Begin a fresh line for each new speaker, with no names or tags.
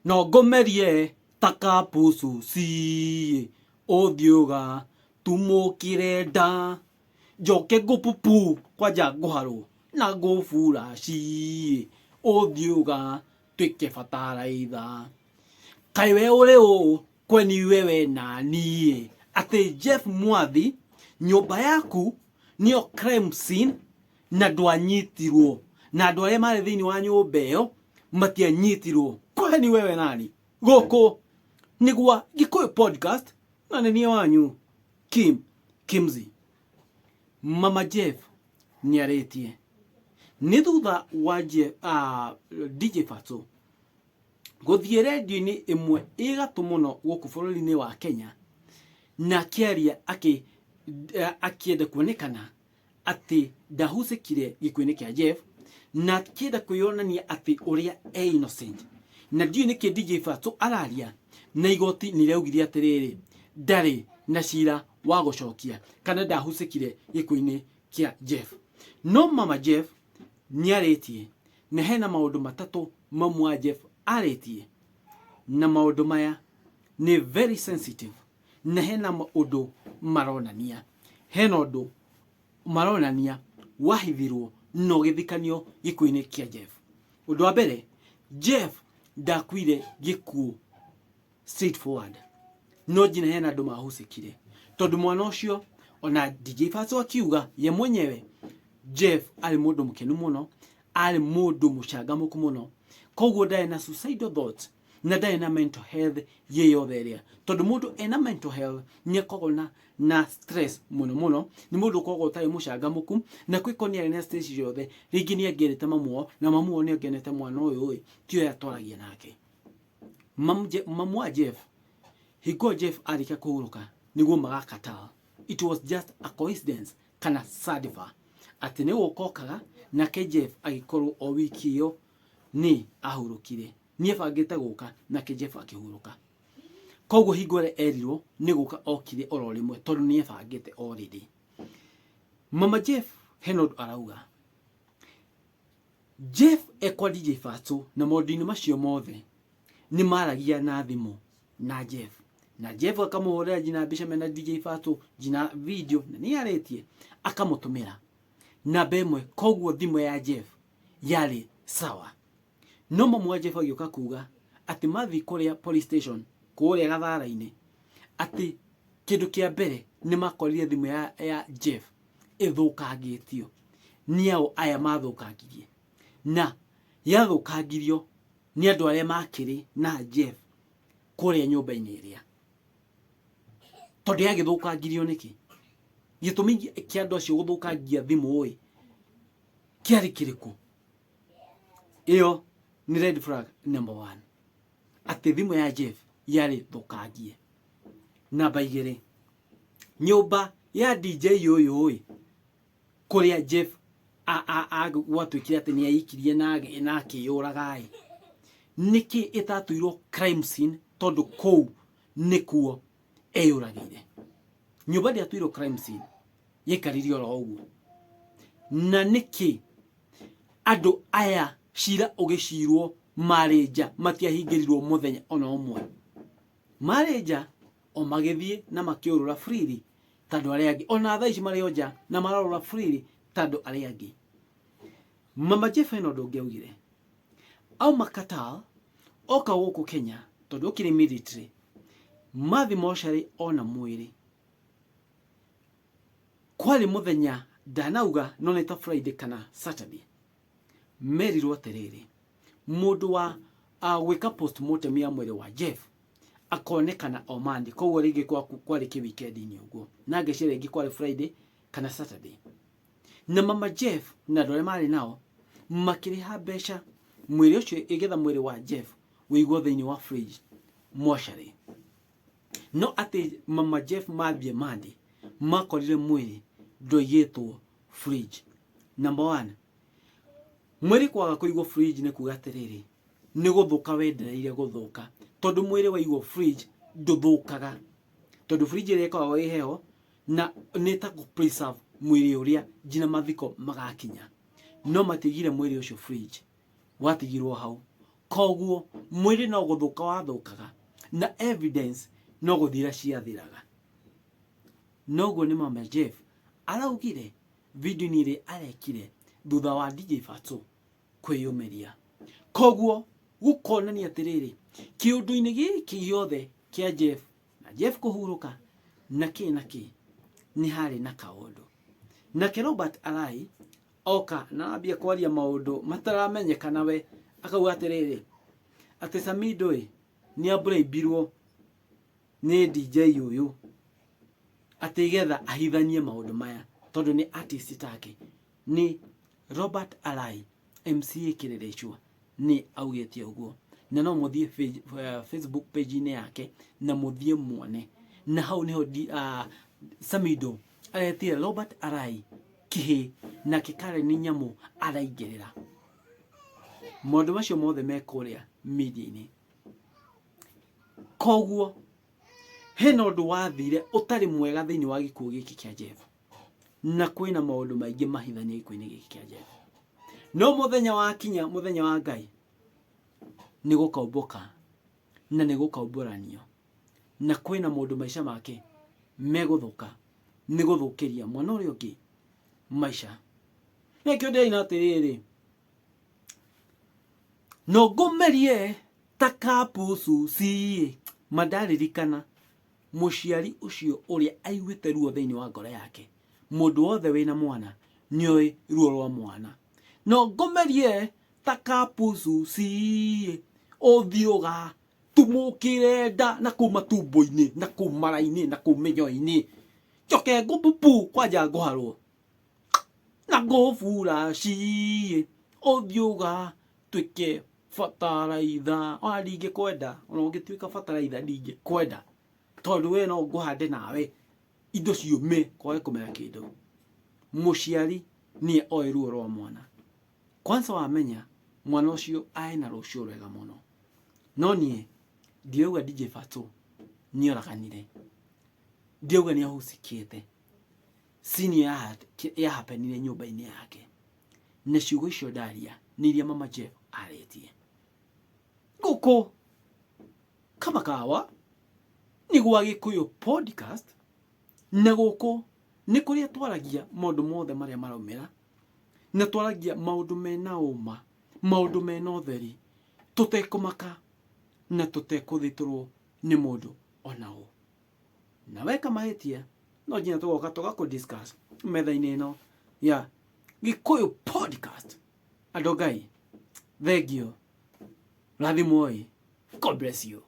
no gomerie takapusu si odioga tumokireda joke gopupu kwaja goharo na gofura si odioga twike fataraitha kaiwe oreo kweni wewe nani ate Jeff Mwathi nyumba yaku niyo crime scene na ndwanyitirwo na andu aria mari thiini wa nyumba iyo matianyitirwo kweni wewe nani goko nigwa Gikuyu podcast na nenie wanyu Kimzi Mama Jeff niaretie ni thutha wa DJ Fatsoo guthie radio-ini imwe igatu muno guku bururi-ini wa Kenya na kiaria akienda kuonekana ati ndahucikire gikuyu-ini kia Jeff na kienda kwiyonania ati uria innocent na ndiu niki DJ Fatsoo araria na igoti niriaugire atiriri ndari na cira wa gucokia kana ndahucikire gikuyu-ini kia Jeff no Mama Jeff niaretie na hena maundu matatu mamwa Jeff aretie na maundu maya ni very sensitive na hena maundu maronania hena undu maronania wahithirwo no githikanio gikuyu-ini kia Jeff undu wa mbere Jeff ndakwire gikuo straightforward no jina hena andu mahucikire tondu mwana ucio ona DJ Fatsoo akiuga ye mwenyewe Jeff ali mundu mukenu muno ali mundu mucangamuku muno koguo ndari na suicidal thoughts na ndari na mental health ye yothe iria tondu mundu ena mental health ni akoragwo na stress muno ni mundu ukoragwo utari mucangamuku na kwikonia na stress yothe ringi ni angerete mamuo na mamuo ni angenete mwana uyu tio yatwaragia nake mamu wa Jeff hingo Jeff arika kuhuruka niguo magakata it was just a coincidence kana sadifa ati ni ukokaga na ke Jeff agikorwo o wiki iyo ni ahurukire ni ebangite guka na ke Jeff akihuruka koguo hingo ria erirwo ni guka okire oro rimwe tondu ni ebangite already Mama Jeff Henod arauga Jeff ekwa DJ Fatsoo na maundu-ini macio mothe ni maragia na thimu na Jeff akamuhorera jina mbica mena DJ Fatsoo jina video na ni aretie akamutumira na bemwe koguo thimu ya Jeff yari sawa no mamu Jeff agioka kuga ati mathi kuria police station kuria gathara-ini ati kindu kia mbere ni makorire thimu ya Jeff ithukangitio niao aya mathukangirie na yathukangirio ni andu aria makiri na Jeff kuria nyumba-ini iria tondu yagithukangirio niki gitumi kia andu acio guthukangia thimu kiari kiriku iyo ni red flag number 1 ati thimu ya Jeff yari thukangie namba 2 nyumba ya DJ yoyo kuria Jeff watwikire ati ni aikirie na akiyuraga niki itatuirwo crime scene tondu kou nikuo eyuragire nyumba ndiatuirwo crime scene yekaririo ro uguo na niki andu aya cira ugicirwo mareja matiahingirirwo muthenya ona umwe mareja o magithie na makiurura freely tondu aria angi ona thaa ici marioja na mararura freely tondu aria angi Mama Jeff eno ndungiaugire au makata oka guku Kenya tondu ukiri military mathi moshari ona mwiri kwali muthenya ndanauga no neta Friday kana Saturday merirwo atiriri mundu wa gwika postmortem ya mwiri wa Jeff akonekana o Monday koguo ringi kwari ki weekend-ini uguo na ngecira ringi kwari Friday kana Saturday na Mama Jeff na ndore mari nao makiriha mbeca mwiri ucio igetha mwiri wa Jeff wigwo thiini wa fridge moshari no ati Mama Jeff mathie Monday makorire mwiri ndoyetwo fridge number 1 mwiri kwaga kuigwo fridge ni kuga atiriri ni guthuka wendereire guthuka tondu mwiri waigwo fridge nduthukaga tondu fridge ire kwa heho na nita ku preserve mwiri uria jina mathiko magakinya no matigire mwiri ucio fridge watigirwo hau koguo mwĩrĩ no gũthũka wathũkaga na evidence no gũthira ciathiraga. Noguo nĩ Mama Jeff araugire video-inĩ ĩrĩa arekire thutha wa DJ Fatsoo kwĩyũmĩria. Koguo gũkonania atĩrĩrĩ, kĩũndũ-inĩ gĩkĩ gĩothe kĩa Jeff na Jeff kũhurũka na kĩ nĩ harĩ na kaũndũ. Nake Robert Arai oka na ambia kwaria maũndũ mataramenyekana we akauga atĩrĩrĩ atĩ Samido nĩ ambũrĩmbirwo nĩ DJ ũyũ atĩ getha ahithanie maũndũ maya tondũ nĩ artist take. Ni Robert Arai MC Kirerechwa ni augĩte ũguo, na no mũthie Facebook page-inĩ yake na mũthie muone, na hau niho Samido aretire Robert Arai kihi na kikare ni nyamu araingĩrĩra. Maũndũ macio mothe mekũrĩa media-inĩ. Koguo hena ũndũ wathire ũtarĩ mwega thĩinĩ wa gĩkuũ gĩkĩ kĩa Jeff, na kwĩna maũndũ maingĩ mahithanie gĩkuũ-inĩ gĩkĩ kĩa Jeff. No mũthenya wa kinya, mũthenya wa Ngai nĩ gũkaumbuka na nĩ gũkaumburanio, na kwĩna mũndũ maica make megũthũka nĩ gũthũkĩria mwana ũrĩa ũngĩ maica. Nĩkĩo ndĩraina atĩrĩrĩ, no ngomerie takapusu si mandaririkana mũciari ũcio ũrĩa aiguĩte ruo thĩinĩ wa ngoro yake. Mũndũ wothe wĩna mwana nĩoĩ ruo rwa mwana. No ngomerie takapusu si ũthiũga tumũkĩre nda na kũu matumbo-inĩ na kũu mara-inĩ na kũu mĩnyo-inĩ, njoke ngũpupu kwanja ngũharwo na ngũbura ci ũthiũga tuĩke bataraitha. Ona ndingĩkwenda, ona ũngĩtuĩka bataraitha ndingĩkwenda, tondũ we no ngũhande nawe indo ciume kwage kũmera kĩndũ. Mũciari niĩ oĩ ruo rwa mwana. Kwanza wamenya mwana ũcio aĩ na rũciũ rwega mũno. No niĩ ndiauga DJ Fatsoo nĩ oraganire, ndiauga nĩ ahusikĩte. Sini yahapenire nyũmba-inĩ yake, na ciugo icio ndaria nĩ iria Mama Jeff arĩtie. Gũkũ kama kawa nĩ gwa Gĩkũyũ podcast, na gũkũ nĩ kũrĩa twaragia maũndũ mothe marĩa maraumĩra, na twaragia maũndũ mena ũma, maũndũ mena ũtheri, tũtekũmaka na tũtekũthitũrwo nĩ mũndũ ona ũ. Na weka mahĩtia no nginya tũgoka tũgakũ-discuss metha-inĩ ĩno ya Gĩkũyũ podcast. Andũ Ngai, thengiũ, rathimwo, God bless you.